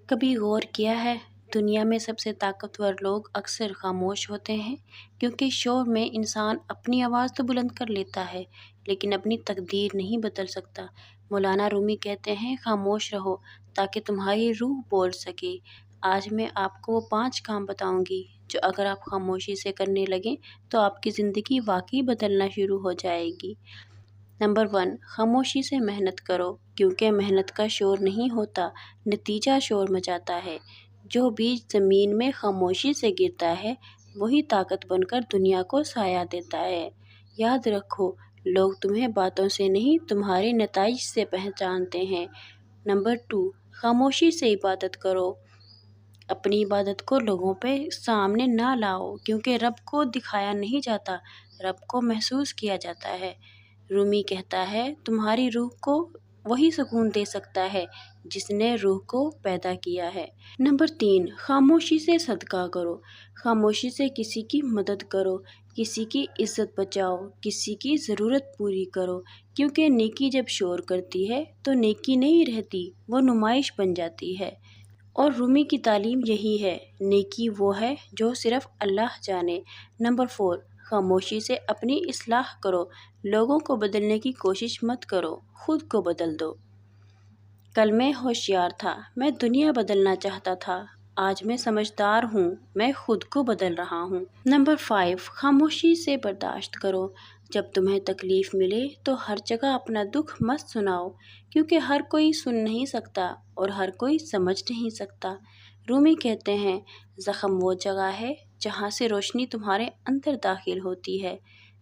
کبھی غور کیا ہے دنیا میں سب سے طاقتور لوگ اکثر خاموش ہوتے ہیں، کیونکہ شور میں انسان اپنی آواز تو بلند کر لیتا ہے لیکن اپنی تقدیر نہیں بدل سکتا۔ مولانا رومی کہتے ہیں، خاموش رہو تاکہ تمہاری روح بول سکے۔ آج میں آپ کو وہ 5 کام بتاؤں گی جو اگر آپ خاموشی سے کرنے لگیں تو آپ کی زندگی واقعی بدلنا شروع ہو جائے گی۔ نمبر 1، خاموشی سے محنت کرو، کیونکہ محنت کا شور نہیں ہوتا، نتیجہ شور مچاتا ہے۔ جو بیج زمین میں خاموشی سے گرتا ہے وہی طاقت بن کر دنیا کو سایہ دیتا ہے۔ یاد رکھو، لوگ تمہیں باتوں سے نہیں تمہارے نتائج سے پہچانتے ہیں۔ نمبر 2، خاموشی سے عبادت کرو۔ اپنی عبادت کو لوگوں پہ سامنے نہ لاؤ، کیونکہ رب کو دکھایا نہیں جاتا، رب کو محسوس کیا جاتا ہے۔ رومی کہتا ہے، تمہاری روح کو وہی سکون دے سکتا ہے جس نے روح کو پیدا کیا ہے۔ نمبر 3، خاموشی سے صدقہ کرو۔ خاموشی سے کسی کی مدد کرو، کسی کی عزت بچاؤ، کسی کی ضرورت پوری کرو، کیونکہ نیکی جب شور کرتی ہے تو نیکی نہیں رہتی، وہ نمائش بن جاتی ہے۔ اور رومی کی تعلیم یہی ہے، نیکی وہ ہے جو صرف اللہ جانے۔ نمبر 4، خاموشی سے اپنی اصلاح کرو۔ لوگوں کو بدلنے کی کوشش مت کرو، خود کو بدل دو۔ کل میں ہوشیار تھا، میں دنیا بدلنا چاہتا تھا، آج میں سمجھدار ہوں، میں خود کو بدل رہا ہوں۔ نمبر 5، خاموشی سے برداشت کرو۔ جب تمہیں تکلیف ملے تو ہر جگہ اپنا دکھ مت سناؤ، کیونکہ ہر کوئی سن نہیں سکتا اور ہر کوئی سمجھ نہیں سکتا۔ رومی کہتے ہیں، زخم وہ جگہ ہے جہاں سے روشنی تمہارے اندر داخل ہوتی ہے۔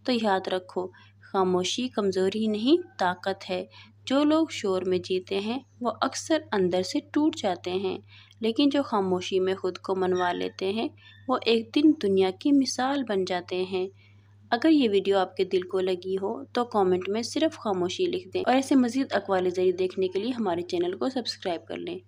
تو یاد رکھو، خاموشی کمزوری نہیں، طاقت ہے۔ جو لوگ شور میں جیتے ہیں وہ اکثر اندر سے ٹوٹ جاتے ہیں، لیکن جو خاموشی میں خود کو منوا لیتے ہیں وہ ایک دن دنیا کی مثال بن جاتے ہیں۔ اگر یہ ویڈیو آپ کے دل کو لگی ہو تو کامنٹ میں صرف خاموشی لکھ دیں، اور ایسے مزید اقوال زری دیکھنے کے لیے ہمارے چینل کو سبسکرائب کر لیں۔